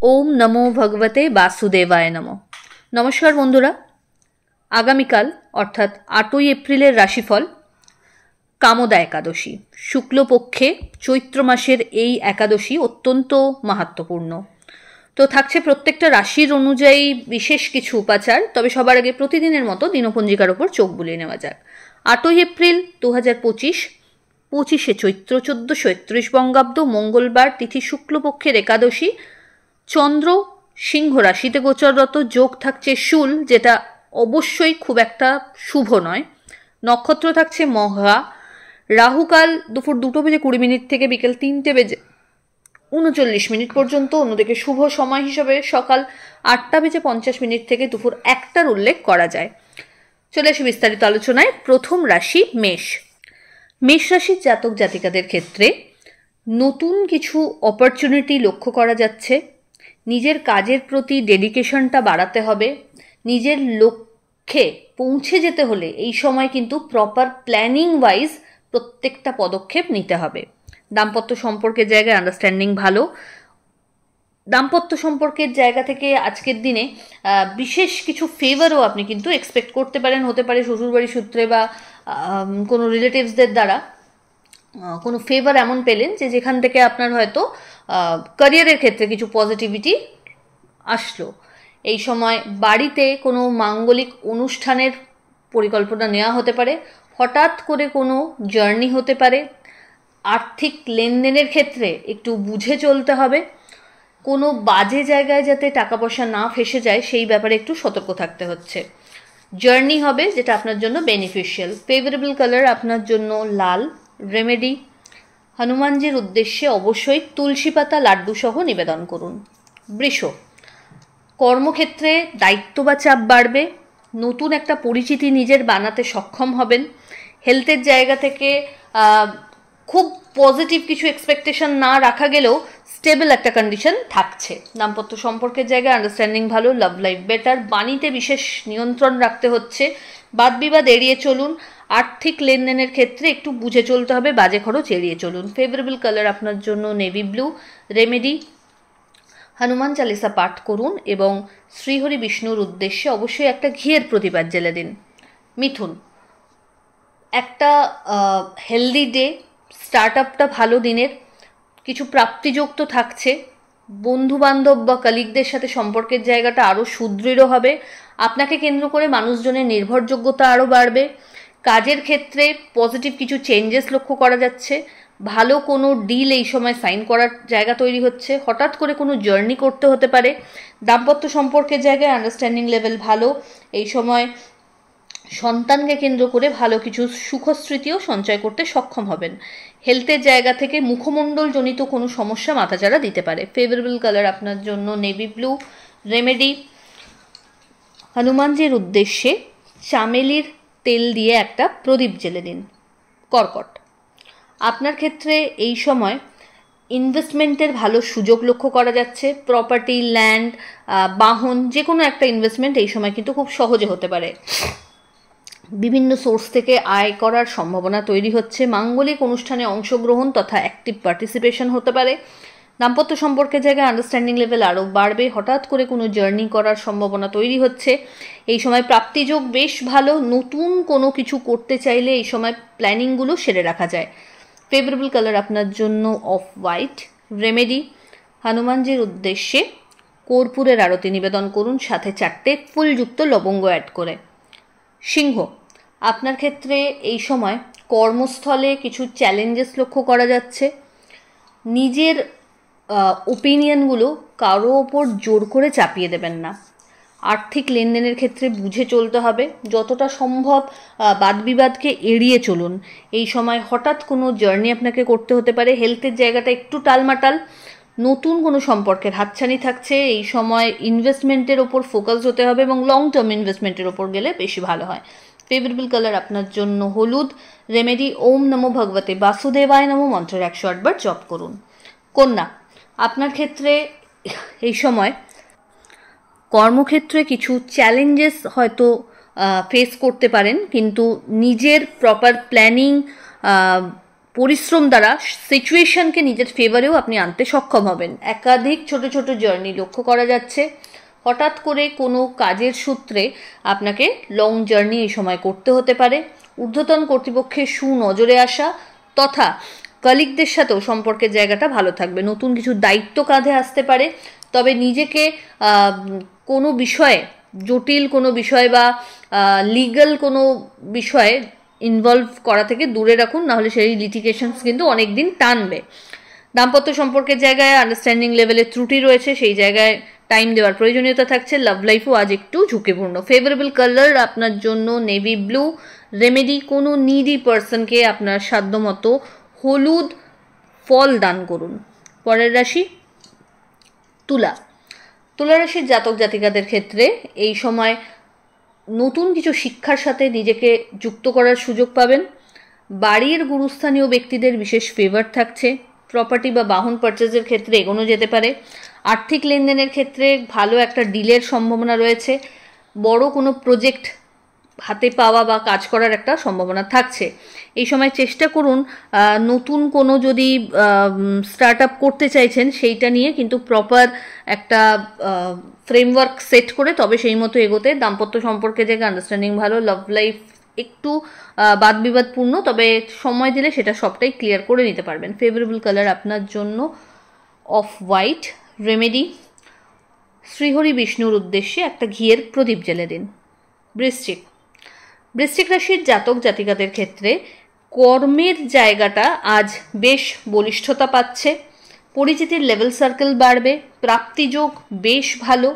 ওম নমো ভগবতে বাসুদেবায় নমঃ। নমস্কার বন্ধুরা, আগামীকাল অর্থাৎ 8ই এপ্রিলের রাশিফল কামদা একাদশী, শুক্লপক্ষে চৈত্র মাসের এই একাদশী অত্যন্ত মাহাত্ম্যপূর্ণ। তো থাকছে প্রত্যেকটা রাশির অনুযায়ী বিশেষ কিছু উপাচার। তবে সবার আগে প্রতিদিনের মতো দিনপঞ্জিকার ওপর চোখ বুলিয়ে নেওয়া যাক। 8ই এপ্রিল 2025, 25শে চৈত্র 1431 বঙ্গাব্দ, মঙ্গলবার, তিথি শুক্লপক্ষের একাদশী, চন্দ্র সিংহ রাশিতে গোচররত, যোগ থাকছে শূল, যেটা অবশ্যই খুব একটা শুভ নয়। নক্ষত্র থাকছে মঘা, রাহুকাল দুপুর 2:20 থেকে বিকেল 3:39 পর্যন্ত। অন্যদিকে শুভ সময় হিসেবে সকাল 8:50 থেকে দুপুর 1টার উল্লেখ করা যায়। চলে আসি বিস্তারিত আলোচনায়। প্রথম রাশি মেষ। মেষ রাশির জাতক জাতিকাদের ক্ষেত্রে নতুন কিছু অপরচুনিটি লক্ষ্য করা যাচ্ছে। নিজের কাজের প্রতি ডেডিকেশনটা বাড়াতে হবে। নিজের লক্ষ্যে পৌঁছে যেতে হলে এই সময় কিন্তু প্রপার প্ল্যানিং ওয়াইজ প্রত্যেকটা পদক্ষেপ নিতে হবে। দাম্পত্য সম্পর্কের জায়গায় আন্ডারস্ট্যান্ডিং ভালো। দাম্পত্য সম্পর্কের জায়গা থেকে আজকের দিনে বিশেষ কিছু ফেভারও আপনি কিন্তু এক্সপেক্ট করতে পারেন। হতে পারে শ্বশুরবাড়ি সূত্রে বা কোনো রিলেটিভসদের দ্বারা কোনো ফেভার এমন পেলেন যেখান থেকে আপনার হয়তো ক্যারিয়ারের ক্ষেত্রে কিছু পজিটিভিটি আসলো। এই সময় বাড়িতে কোনো মাঙ্গলিক অনুষ্ঠানের পরিকল্পনা নেওয়া হতে পারে। হঠাৎ করে কোনো জার্নি হতে পারে। আর্থিক লেনদেনের ক্ষেত্রে একটু বুঝে চলতে হবে। কোনো বাজে জায়গায় যাতে টাকা পয়সা না ফেসে যায় সেই ব্যাপারে একটু সতর্ক থাকতে হচ্ছে। জার্নি হবে যেটা আপনার জন্য বেনিফিশিয়াল। ফেভারেবল কালার আপনার জন্য লাল। রেমেডি, হনুমানজির উদ্দেশ্যে অবশ্যই তুলসী পাতা লাড্ডু সহ নিবেদন করুন। বৃষ। কর্মক্ষেত্রে দায়িত্ব বা চাপ বাড়বে। নতুন একটা পরিচিতি নিজের বানাতে সক্ষম হবেন। হেলথের জায়গা থেকে খুব পজিটিভ কিছু এক্সপেকটেশন না রাখা গেলেও স্টেবল একটা কন্ডিশন থাকছে। দাম্পত্য সম্পর্কের জায়গায় আন্ডারস্ট্যান্ডিং ভালো। Love life better. বাণীতে বিশেষ নিয়ন্ত্রণ রাখতে হচ্ছে। বাদ বিবাদ এড়িয়ে চলুন। আর্থিক লেনদেনের ক্ষেত্রে একটু বুঝে চলতে হবে। বাজে খরচ এড়িয়ে চলুন। ফেভারেবল কালার আপনার জন্য navy blue. Remedy, Hanuman Chalisa পাঠ করুন এবং শ্রীহরি বিষ্ণুর উদ্দেশ্যে অবশ্যই একটা ঘিয়ের প্রদীপ জ্বেলে দিন। মিথুন। একটা হেলদি ডে, স্টার্ট আপটা ভালো দিনের। কিছু প্রাপ্তিযোগ তো থাকছে। বন্ধু বান্ধব বা কলিগদের সাথে সম্পর্কের জায়গাটা আরও সুদৃঢ় হবে। আপনাকে কেন্দ্র করে মানুষজনের নির্ভরযোগ্যতা আরও বাড়বে। কাজের ক্ষেত্রে পজিটিভ কিছু চেঞ্জেস লক্ষ্য করা যাচ্ছে। ভালো কোনো ডিল এই সময় সাইন করার জায়গা তৈরি হচ্ছে। হঠাৎ করে কোনো জার্নি করতে হতে পারে। দাম্পত্য সম্পর্কের জায়গায় আন্ডারস্ট্যান্ডিং লেভেল ভালো। এই সময় সন্তানকে কেন্দ্র করে ভালো কিছু সুখস্মৃতিও সঞ্চয় করতে সক্ষম হবেন। হেলথের জায়গা থেকে মুখমণ্ডল জনিত কোনো সমস্যা মাথাচাড়া দিতে পারে। ফেভারেবল কালার আপনার জন্য নেভি ব্লু। রেমেডি, হনুমানজির উদ্দেশ্যে চামেলির তেল দিয়ে একটা প্রদীপ জ্বেলে দিন। কর্কট। আপনার ক্ষেত্রে এই সময় ইনভেস্টমেন্টের ভালো সুযোগ লক্ষ্য করা যাচ্ছে। প্রপার্টি, ল্যান্ড, বাহন, যে কোনো একটা ইনভেস্টমেন্ট এই সময় কিন্তু খুব সহজে হতে পারে। বিভিন্ন সোর্স থেকে আয় করার সম্ভাবনা তৈরি হচ্ছে। মাঙ্গলিক অনুষ্ঠানে অংশগ্রহণ তথা অ্যাক্টিভ পার্টিসিপেশন হতে পারে। দাম্পত্য সম্পর্কের জায়গায় আন্ডারস্ট্যান্ডিং লেভেল আরও বাড়বে। হঠাৎ করে কোনো জার্নি করার সম্ভাবনা তৈরি হচ্ছে। এই সময় প্রাপ্তিযোগ বেশ ভালো। নতুন কোনো কিছু করতে চাইলে এই সময় প্ল্যানিংগুলো সেরে রাখা যায়। ফেভারেবল কালার আপনার জন্য অফ হোয়াইট। রেমেডি, হনুমানজির উদ্দেশ্যে কর্পূরের আরতি নিবেদন করুন, সাথে 4টে ফুলযুক্ত লবঙ্গ অ্যাড করে। সিংহ। আপনার ক্ষেত্রে এই সময় কর্মস্থলে কিছু চ্যালেঞ্জেস লক্ষ্য করা যাচ্ছে। নিজের ওপিনিয়নগুলো কারো ওপর জোর করে চাপিয়ে দেবেন না। আর্থিক লেনদেনের ক্ষেত্রে বুঝে চলতে হবে। যতটা সম্ভব বাদবিবাদকে এড়িয়ে চলুন। এই সময় হঠাৎ কোনো জার্নি আপনাকে করতে হতে পারে। হেলথের জায়গাটা একটু টালমাটাল। নতুন কোনো সম্পর্কের হাতছানি থাকছে। এই সময় ইনভেস্টমেন্টের ওপর ফোকাস হতে হবে এবং লং টার্ম ইনভেস্টমেন্টের ওপর গেলে বেশি ভালো হয়। ফেভারেবল কালার আপনার জন্য হলুদ। রেমেডি, ওম নমো ভগবতে বাসুদেবায় নমো মন্ত্রের 108 বার জপ করুন। কন্যা। আপনার ক্ষেত্রে এই সময় কর্মক্ষেত্রে কিছু চ্যালেঞ্জেস হয়তো ফেস করতে পারেন, কিন্তু নিজের প্রপার প্ল্যানিং পরিশ্রম দ্বারা সিচুয়েশনকে নিজের ফেভারেও আপনি আনতে সক্ষম হবেন। একাধিক ছোট ছোট জার্নি লক্ষ্য করা যাচ্ছে। হঠাৎ করে কোনো কাজের সূত্রে আপনাকে লং জার্নি এই সময় করতে হতে পারে। ঊর্ধ্বতন কর্তৃপক্ষের সুনজরে আসা তথা কলিগদের সাথেও সম্পর্কের জায়গাটা ভালো থাকবে। নতুন কিছু দায়িত্ব কাঁধে আসতে পারে, তবে নিজেকে কোনো বিষয়ে, জটিল কোনো বিষয় বা লিগ্যাল কোনো বিষয়ে ইনভলভ করা থেকে দূরে রাখুন, নাহলে সেই লিটিগেশনস কিন্তু অনেক দিন টানবে। দাম্পত্য সম্পর্কের জায়গায় আন্ডারস্ট্যান্ডিং লেভেলে ত্রুটি রয়েছে, সেই জায়গায় টাইম দেওয়ার প্রয়োজনীয়তা থাকছে। লাভ লাইফও আজ একটু ঝুঁকিপূর্ণ। ফেভারেবল কালার আপনার জন্য নেভি ব্লু। রেমেডি, কোনো নিডি পার্সনকে আপনার সাধ্যমতো হলুদ ফল দান করুন। পরের রাশি তুলা। তুলা রাশির জাতক জাতিকাদের ক্ষেত্রে এই সময় নতুন কিছু শিক্ষার সাথে নিজেকে যুক্ত করার সুযোগ পাবেন। বাড়ির গুরুস্থানীয় ব্যক্তিদের বিশেষ ফেভার থাকছে। প্রপার্টি বা বাহন পারচেজের ক্ষেত্রে এগোনো যেতে পারে। আর্থিক লেনদেনের ক্ষেত্রে ভালো একটা ডিলের সম্ভাবনা রয়েছে। বড় কোনো প্রজেক্ট হাতে পাওয়া বা কাজ করার একটা সম্ভাবনা থাকছে। এই সময় চেষ্টা করুন নতুন কোনো যদি স্টার্ট আপ করতে চাইছেন সেইটা নিয়ে কিন্তু প্রপার একটা ফ্রেমওয়ার্ক সেট করে তবে সেই মতো এগোতে। দাম্পত্য সম্পর্কে জায়গায় আন্ডারস্ট্যান্ডিং ভালো। লাভ লাইফ একটু বাদ বিবাদপূর্ণ, তবে সময় দিলে সেটা সবটাই ক্লিয়ার করে নিতে পারবেন। ফেভারেবল কালার আপনার জন্য অফ হোয়াইট। রেমেডি, শ্রীহরি বিষ্ণুর উদ্দেশ্যে একটা ঘিয়ের প্রদীপ জ্বেলে দিন। বৃশ্চিক। বৃশ্চিক রাশির জাতক জাতিকাদের ক্ষেত্রে কর্মের জায়গাটা আজ বেশ বলিষ্ঠতা পাচ্ছে। পরিচিতির লেভেল সার্কেল বাড়বে। প্রাপ্তিযোগ বেশ ভালো।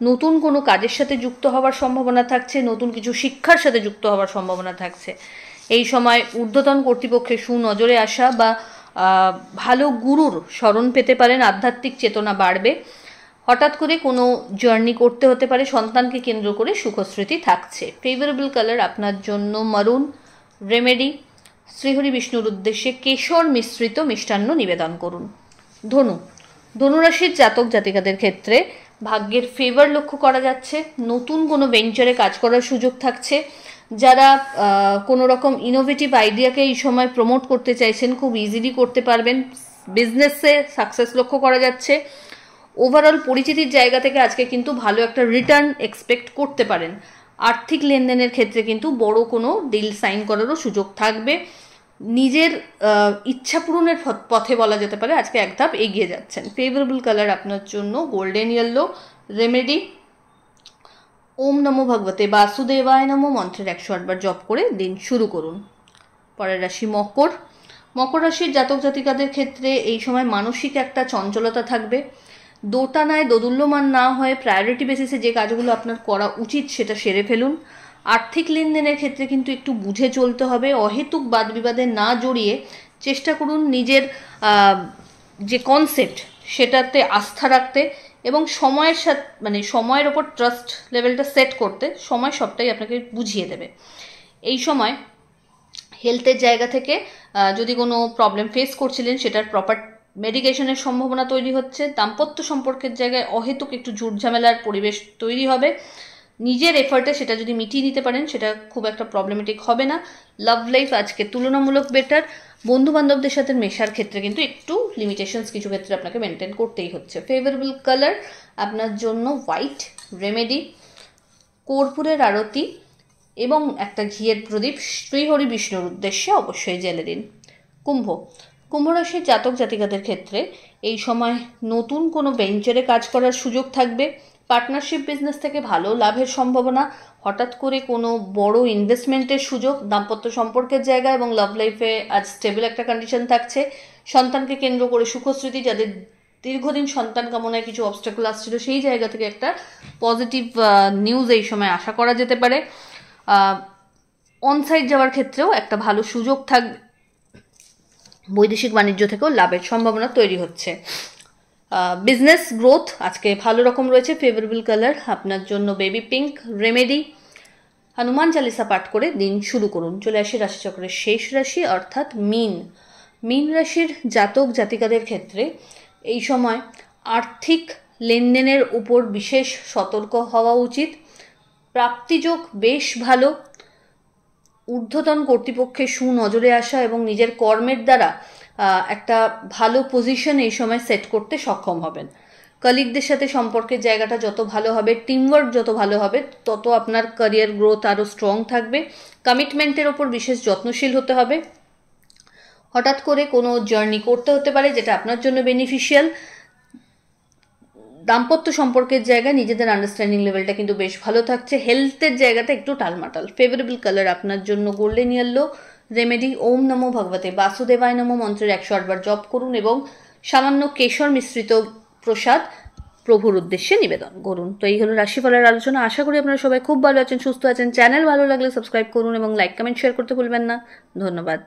নতুন কোনো কাজের সাথে যুক্ত হওয়ার সম্ভাবনা থাকছে। নতুন কিছু শিক্ষার সাথে যুক্ত হওয়ার সম্ভাবনা থাকছে। এই সময় ঊর্ধ্বতন কর্তৃপক্ষের সুনজরে আসা বা ভালো গুরুর স্মরণ পেতে পারেন। আধ্যাত্মিক চেতনা বাড়বে। হঠাৎ করে কোনো জার্নি করতে হতে পারে। সন্তানকে কেন্দ্র করে সুখস্মৃতি থাকছে। ফেভারেবল কালার আপনার জন্য মারুন। রেমেডি, শ্রীহরি বিষ্ণুর উদ্দেশ্যে কেশর মিশ্রিত মিষ্টান্ন নিবেদন করুন। ধনু। ধনুরাশির জাতক জাতিকাদের ক্ষেত্রে ভাগ্যের ফেভার লক্ষ্য করা যাচ্ছে। নতুন কোনো ভেঞ্চারে কাজ করার সুযোগ থাকছে। যারা কোনো রকম ইনোভেটিভ আইডিয়াকে এই সময় প্রমোট করতে চাইছেন খুব ইজিলি করতে পারবেন। বিজনেসে সাকসেস লক্ষ্য করা যাচ্ছে। ওভারঅল পরিচিতির জায়গা থেকে আজকে কিন্তু ভালো একটা রিটার্ন এক্সপেক্ট করতে পারেন। আর্থিক লেনদেনের ক্ষেত্রে কিন্তু বড় কোনো ডিল সাইন করারও সুযোগ থাকবে। নিজের ইচ্ছা পূরণের পথে বলা যেতে পারে আজকে এক ধাপ এগিয়ে যাচ্ছেন। ফেভারেবল কালার আপনার জন্য গোল্ডেন ইয়েলো। রেমেডি, ওম নমো ভগবতে বাসুদেবায় নমো মন্ত্রের 108 বার জপ করে দিন শুরু করুন। পরের রাশি মকর। মকর রাশির জাতক জাতিকাদের ক্ষেত্রে এই সময় মানসিক একটা চঞ্চলতা থাকবে। দোটানায় দোদুল্যমান না হয়ে প্রায়োরিটি বেসিসে যে কাজগুলো আপনার করা উচিত সেটা সেরে ফেলুন। আর্থিক লেনদেনের ক্ষেত্রে কিন্তু একটু বুঝে চলতে হবে। অহেতুক বাদ বিবাদে না জড়িয়ে চেষ্টা করুন নিজের যে কনসেপ্ট সেটাতে আস্থা রাখতে এবং সময়ের সাথে সময়ের ওপর ট্রাস্ট লেভেলটা সেট করতে। সময় সবটাই আপনাকে বুঝিয়ে দেবে। এই সময় হেলথের জায়গা থেকে যদি কোনো প্রবলেম ফেস করছিলেন সেটার প্রপার মেডিকেশনের সম্ভাবনা তৈরি হচ্ছে। দাম্পত্য সম্পর্কের জায়গায় অহেতুক একটু ঝুট ঝামেলার পরিবেশ তৈরি হবে। নিজের এফার্টে সেটা যদি মিটিয়ে নিতে পারেন সেটা খুব একটা প্রবলেমেটিক হবে না। লাভ লাইফ আজকে তুলনামূলক বেটার। বন্ধু বান্ধবদের সাথে মেশার ক্ষেত্রে কিন্তু একটু লিমিটেশনস কিছু ক্ষেত্রে আপনাকে মেনটেন করতেই হচ্ছে। ফেভারেবল কালার আপনার জন্য হোয়াইট। রেমেডি, কর্পূরের আরতি এবং একটা ঘিয়ের প্রদীপ শ্রীহরি বিষ্ণুর উদ্দেশ্যে অবশ্যই জ্বেলে দিন। কুম্ভ। কুম্ভ রাশির জাতক জাতিকাদের ক্ষেত্রে এই সময় নতুন কোনো ভেঞ্চারে কাজ করার সুযোগ থাকবে। পার্টনারশিপ বিজনেস থেকে ভালো লাভের সম্ভাবনা। হঠাৎ করে কোনো বড় ইনভেস্টমেন্টের সুযোগ। দাম্পত্য সম্পর্কের জায়গা এবং লাভ লাইফে আজ স্টেবল একটা কন্ডিশন থাকছে। সন্তানকে কেন্দ্র করে সুখস্মৃতি। যাদের দীর্ঘদিন সন্তান কামনায় কিছু অবস্টাকল আসছিল সেই জায়গা থেকে একটা পজিটিভ নিউজ এই সময় আশা করা যেতে পারে। অনসাইট যাওয়ার ক্ষেত্রেও একটা ভালো সুযোগ থাকবে। বৈদেশিক বাণিজ্য থেকেও লাভের সম্ভাবনা তৈরি হচ্ছে। বিজনেস গ্রোথ আজকে ভালো রকম রয়েছে। ফেভারেবল কালার আপনার জন্য baby pink. Remedy, Hanuman Chalisa পাঠ করে দিন শুরু করুন। চলে আসি রাশিচক্রের শেষ রাশি অর্থাৎ মীন। মীন রাশির জাতক জাতিকাদের ক্ষেত্রে এই সময় আর্থিক লেনদেনের উপর বিশেষ সতর্ক হওয়া উচিত। প্রাপ্তিযোগ বেশ ভালো। ঊর্ধ্বতন কর্তৃপক্ষের সুনজরে আসা এবং নিজের কর্মের দ্বারা একটা ভালো পজিশন এই সময় সেট করতে সক্ষম হবেন। কলিগদের সাথে সম্পর্কের জায়গাটা যত ভালো হবে, টিমওয়ার্ক যত ভালো হবে, তত আপনার ক্যারিয়ার গ্রোথ আরও স্ট্রং থাকবে। কমিটমেন্টের ওপর বিশেষ যত্নশীল হতে হবে। হঠাৎ করে কোনো জার্নি করতে হতে পারে যেটা আপনার জন্য বেনিফিশিয়াল। দাম্পত্য সম্পর্কের জায়গায় নিজেদের আন্ডারস্ট্যান্ডিং লেভেলটা কিন্তু বেশ ভালো থাকছে। হেলথের জায়গাটা একটু টালমাটাল। ফেভারেবল কালার আপনার জন্য গোল্ডেন ইয়েলো। রেমেডি ওম নমো ভগবতে বাসুদেবায় নমো মন্ত্রের 108 বার জপ করুন এবং সামান্য কেশর মিশ্রিত প্রসাদ প্রভুর উদ্দেশ্যে নিবেদন করুন। তো এই হলো রাশিফলের আলোচনা। আশা করি আপনারা সবাই খুব ভালো আছেন, সুস্থ আছেন। চ্যানেল ভালো লাগলে সাবস্ক্রাইব করুন এবং লাইক কমেন্ট শেয়ার করতে ভুলবেন না। ধন্যবাদ।